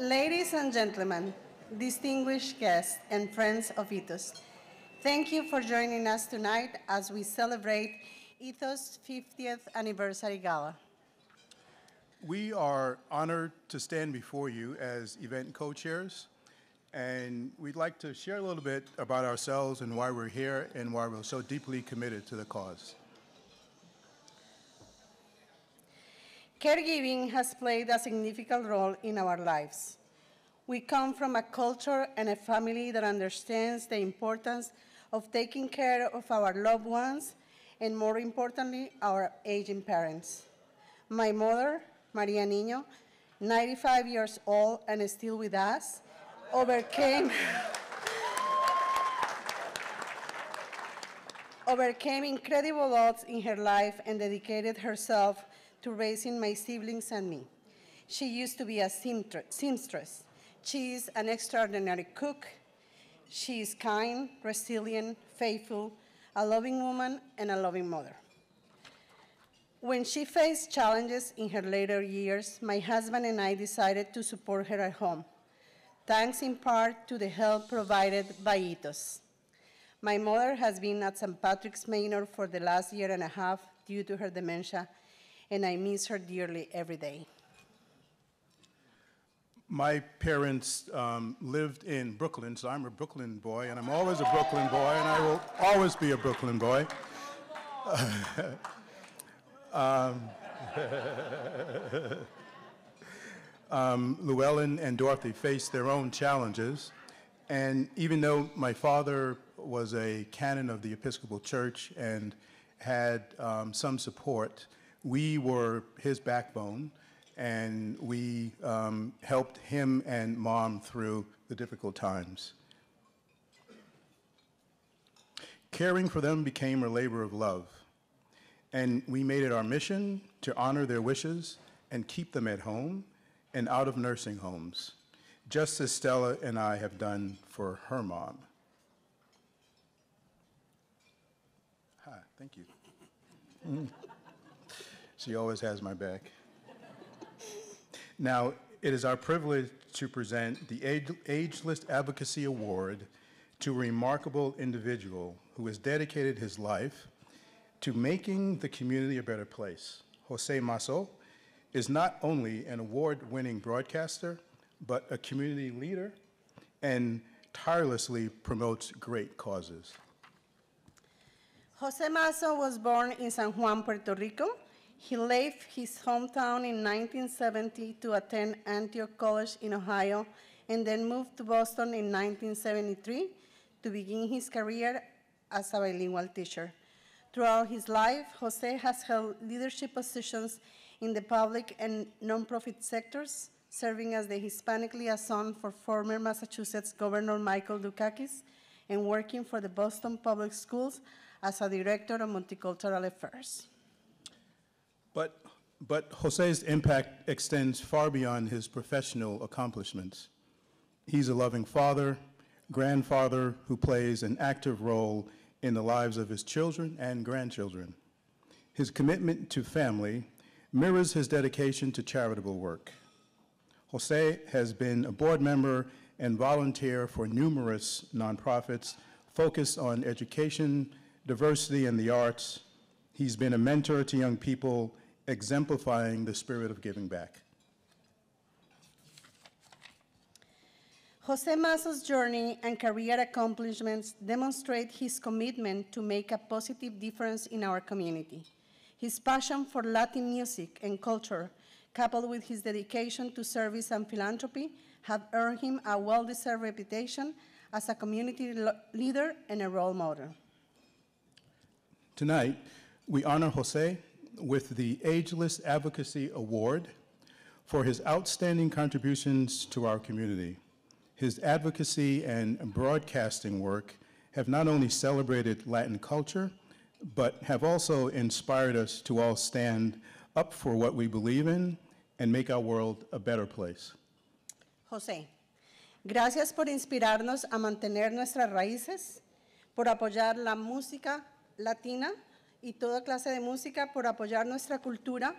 Ladies and gentlemen, distinguished guests and friends of Ethos, thank you for joining us tonight as we celebrate Ethos' 50th anniversary gala. We are honored to stand before you as event co-chairs, and we'd like to share a little bit about ourselves and why we're here and why we're so deeply committed to the cause. Caregiving has played a significant role in our lives. We come from a culture and a family that understands the importance of taking care of our loved ones and, more importantly, our aging parents. My mother, Maria Niño, 95 years old and still with us, overcame incredible odds in her life and dedicated herself to raising my siblings and me. She used to be a seamstress. She is an extraordinary cook. She is kind, resilient, faithful, a loving woman, and a loving mother. When she faced challenges in her later years, my husband and I decided to support her at home, thanks in part to the help provided by Ethos. My mother has been at St. Patrick's Manor for the last year and a half due to her dementia, and I miss her dearly every day. My parents lived in Brooklyn, so I'm a Brooklyn boy, and I'm always a Brooklyn boy, and I will always be a Brooklyn boy. Llewellyn and Dorothy faced their own challenges, and even though my father was a canon of the Episcopal Church and had some support, we were his backbone, and we helped him and Mom through the difficult times. Caring for them became a labor of love, and we made it our mission to honor their wishes and keep them at home and out of nursing homes, just as Stella and I have done for her mom. Hi, thank you. She always has my back. Now, it is our privilege to present the Ageless Advocacy Award to a remarkable individual who has dedicated his life to making the community a better place. José Massó is not only an award-winning broadcaster, but a community leader and tirelessly promotes great causes. José Massó was born in San Juan, Puerto Rico. He left his hometown in 1970 to attend Antioch College in Ohio, and then moved to Boston in 1973 to begin his career as a bilingual teacher. Throughout his life, José has held leadership positions in the public and nonprofit sectors, serving as the Hispanic liaison for former Massachusetts Governor Michael Dukakis and working for the Boston Public Schools as a director of multicultural affairs. But José's impact extends far beyond his professional accomplishments. He's a loving father, grandfather who plays an active role in the lives of his children and grandchildren. His commitment to family mirrors his dedication to charitable work. José has been a board member and volunteer for numerous nonprofits focused on education, diversity, and the arts. He's been a mentor to young people, exemplifying the spirit of giving back. José Massó's journey and career accomplishments demonstrate his commitment to make a positive difference in our community. His passion for Latin music and culture, coupled with his dedication to service and philanthropy, have earned him a well-deserved reputation as a community leader and a role model. Tonight, we honor José with the Ageless Advocacy Award for his outstanding contributions to our community. His advocacy and broadcasting work have not only celebrated Latin culture, but have also inspired us to all stand up for what we believe in and make our world a better place. José, gracias por inspirarnos a mantener nuestras raíces, por apoyar la música latina y toda clase de música, por apoyar nuestra cultura.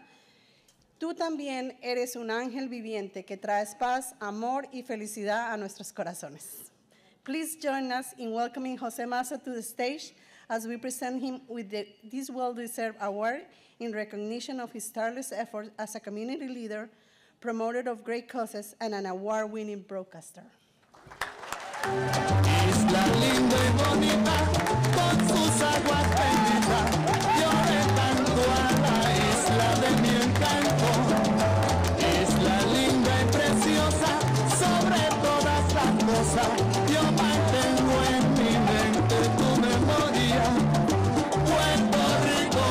Tú también eres un ángel viviente que traes paz, amor y felicidad a nuestros corazones. Please join us in welcoming José Massó to the stage as we present him with this well-deserved award in recognition of his tireless efforts as a community leader, promoter of great causes, and an award-winning broadcaster. Isla linda y bonita, con sus aguas benditas, yo le canto a la isla de mi encanto. Isla linda y preciosa, sobre todas las cosas, yo mantengo en mi mente tu memoria, Puerto Rico.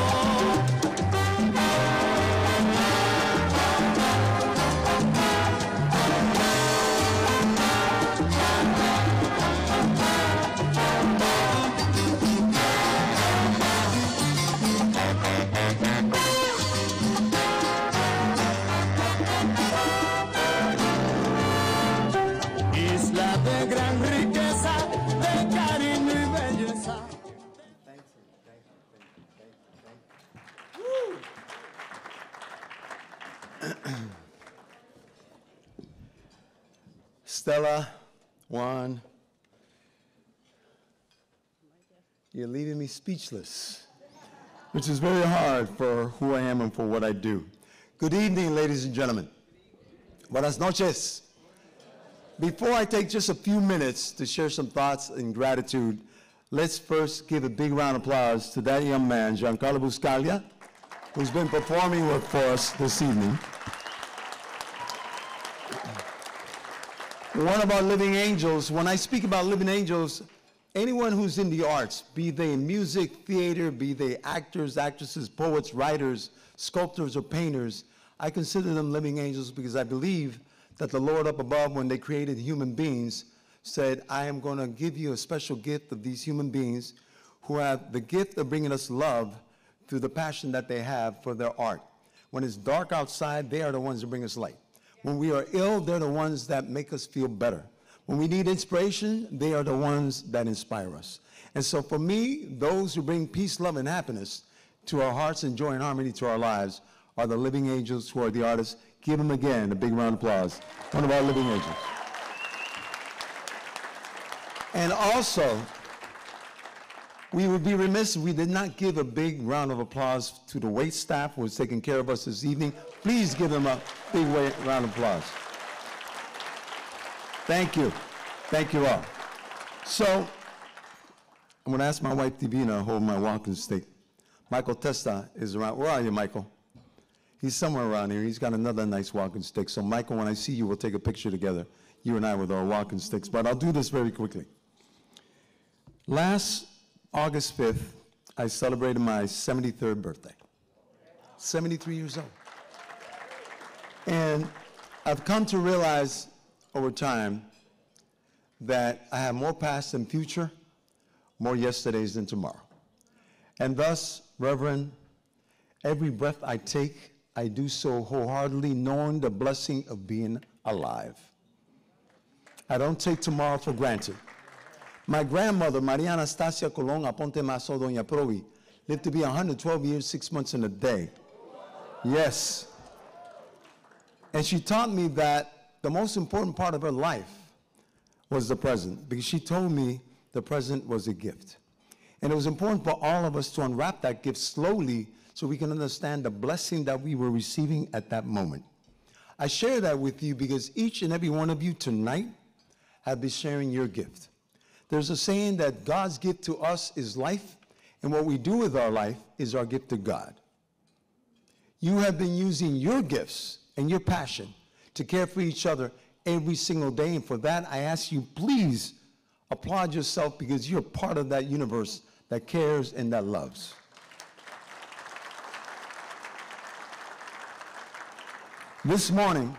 Isla de gran riqueza, de cariño y belleza. Stella, Juan, you're leaving me speechless, which is very hard for who I am and for what I do. Good evening, ladies and gentlemen. Buenas noches. Before I take just a few minutes to share some thoughts and gratitude, let's first give a big round of applause to that young man, Giancarlo Buscaglia, who's been performing for us this evening. One of our living angels. When I speak about living angels, anyone who's in the arts, be they in music, theater, be they actors, actresses, poets, writers, sculptors, or painters, I consider them living angels because I believe that the Lord up above, when they created human beings, said, I am going to give you a special gift of these human beings who have the gift of bringing us love through the passion that they have for their art. When it's dark outside, they are the ones that bring us light. When we are ill, they're the ones that make us feel better. When we need inspiration, they are the ones that inspire us. And so for me, those who bring peace, love, and happiness to our hearts and joy and harmony to our lives are the living angels who are the artists. Give them again a big round of applause. One of our living angels. And also, we would be remiss if we did not give a big round of applause to the wait staff who is taking care of us this evening. Please give them a big round of applause. Thank you. Thank you all. So, I'm going to ask my wife, Divina, to hold my walking stick. Michael Testa is around. Where are you, Michael? He's somewhere around here. He's got another nice walking stick. So, Michael, when I see you, we'll take a picture together, you and I with our walking sticks. But I'll do this very quickly. Last August 5th, I celebrated my 73rd birthday. 73 years old. And I've come to realize over time that I have more past than future, more yesterdays than tomorrow. And thus, Reverend, every breath I take, I do so wholeheartedly knowing the blessing of being alive. I don't take tomorrow for granted. My grandmother, Maria Anastasia Colón Aponte Massó Doña Provi, lived to be 112 years, 6 months, and a day. Yes. And she taught me that the most important part of her life was the present, because she told me the present was a gift. And it was important for all of us to unwrap that gift slowly so we can understand the blessing that we were receiving at that moment. I share that with you because each and every one of you tonight have been sharing your gift. There's a saying that God's gift to us is life, and what we do with our life is our gift to God. You have been using your gifts and your passion to care for each other every single day, and for that, I ask you, please applaud yourself because you're part of that universe that cares and that loves. This morning,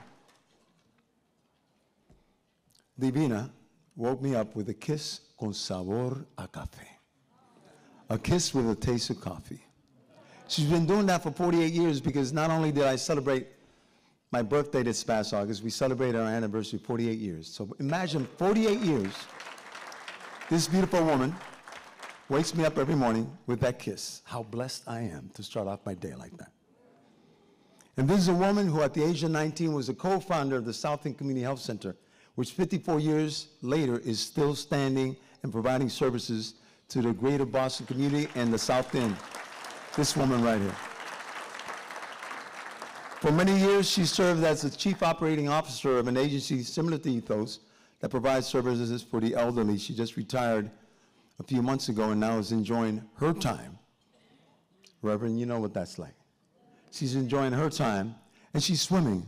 Divina woke me up with a kiss con sabor a café. A kiss with a taste of coffee. She's been doing that for 48 years because not only did I celebrate my birthday this past August, we celebrated our anniversary 48 years. So imagine 48 years, this beautiful woman wakes me up every morning with that kiss. How blessed I am to start off my day like that. And this is a woman who at the age of 19 was a co-founder of the South End Community Health Center, which 54 years later is still standing and providing services to the greater Boston community and the South End. This woman right here. For many years, she served as the chief operating officer of an agency similar to Ethos that provides services for the elderly. She just retired a few months ago and now is enjoying her time. Reverend, you know what that's like. She's enjoying her time, and she's swimming,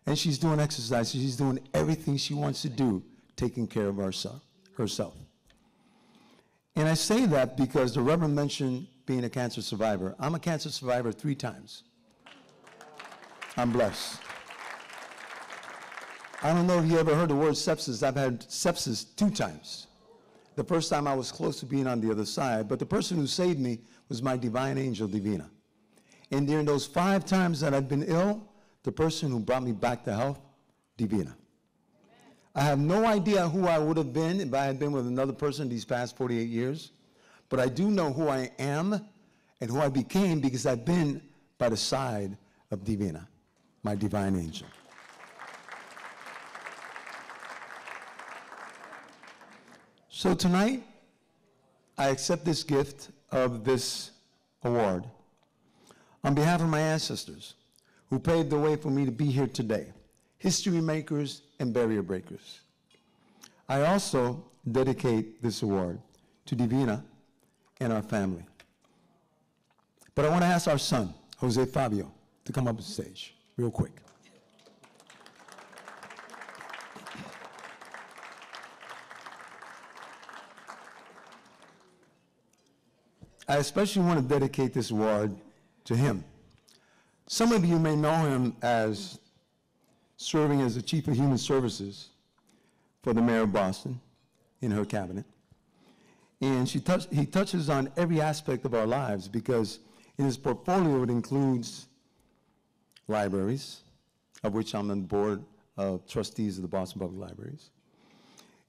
and she's doing exercise. She's doing everything she wants to do, taking care of herself. And I say that because the Reverend mentioned being a cancer survivor. I'm a cancer survivor 3 times. I'm blessed. I don't know if you ever heard the word sepsis. I've had sepsis 2 times. The first time I was close to being on the other side, but the person who saved me was my divine angel, Divina. And during those 5 times that I've been ill, the person who brought me back to health, Divina. I have no idea who I would have been if I had been with another person these past 48 years, but I do know who I am and who I became because I've been by the side of Divina, my divine angel. So tonight, I accept this gift of this award on behalf of my ancestors who paved the way for me to be here today, history makers and barrier breakers. I also dedicate this award to Divina and our family. But I want to ask our son, Jose Fabio, to come up on stage real quick. I especially want to dedicate this award to him. Some of you may know him as serving as the Chief of Human Services for the Mayor of Boston in her cabinet. And he touches on every aspect of our lives because in his portfolio it includes libraries, of which I'm on the board of trustees of the Boston Public Libraries.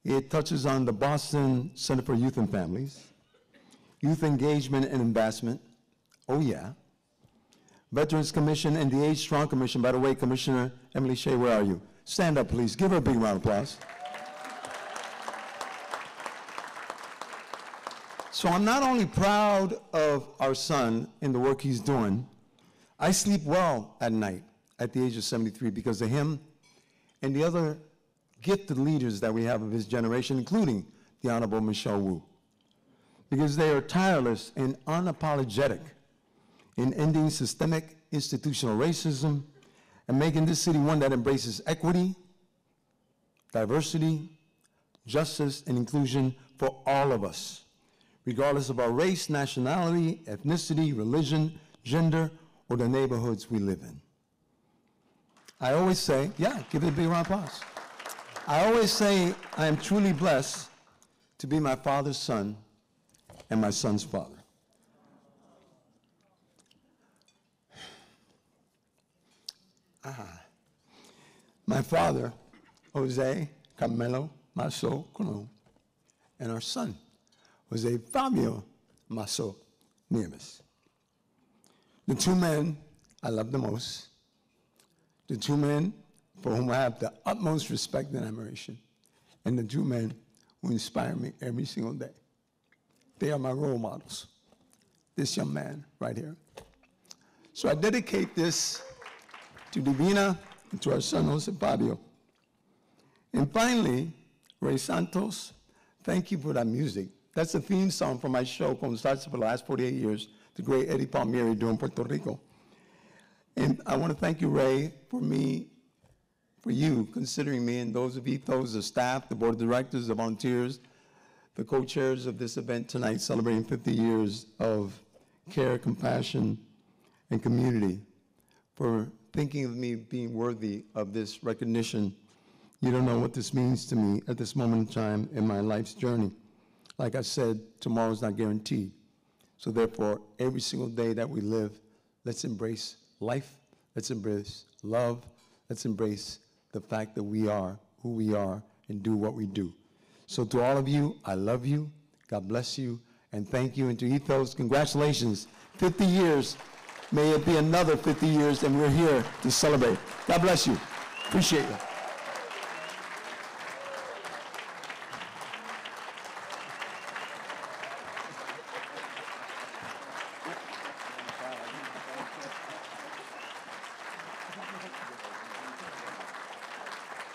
It touches on the Boston Center for Youth and Families, Youth Engagement and Investment, oh yeah, Veterans Commission and the Age Strong Commission. By the way, Commissioner Emily Shea, where are you? Stand up, please. Give her a big round of applause. So I'm not only proud of our son and the work he's doing, I sleep well at night at the age of 73 because of him and the other gifted leaders that we have of his generation, including the Honorable Michelle Wu, because they are tireless and unapologetic in ending systemic institutional racism and making this city one that embraces equity, diversity, justice, and inclusion for all of us, regardless of our race, nationality, ethnicity, religion, gender, or the neighborhoods we live in. I always say, yeah, give it a big round of applause. I always say I am truly blessed to be my father's son and my son's father. My father, Jose Carmelo Massó Colon, and our son, Jose Fabio Massó Nieves. The 2 men I love the most, the 2 men for whom I have the utmost respect and admiration, and the 2 men who inspire me every single day. They are my role models, this young man right here. So I dedicate this to Divina and to our son, Jose Fabio. And finally, Ray Santos, thank you for that music. That's the theme song for my show, from Salsa for the last 48 years, the great Eddie Palmieri doing Puerto Rico. And I want to thank you, Ray, for you considering me, and those of Ethos, the staff, the board of directors, the volunteers, the co-chairs of this event tonight, celebrating 50 years of care, compassion, and community, for thinking of me being worthy of this recognition. You don't know what this means to me at this moment in time in my life's journey. Like I said, tomorrow's not guaranteed. So therefore, every single day that we live, let's embrace life, let's embrace love, let's embrace the fact that we are who we are and do what we do. So to all of you, I love you, God bless you, and thank you. And to Ethos, congratulations, 50 years. May it be another 50 years, and we're here to celebrate. God bless you. Appreciate you.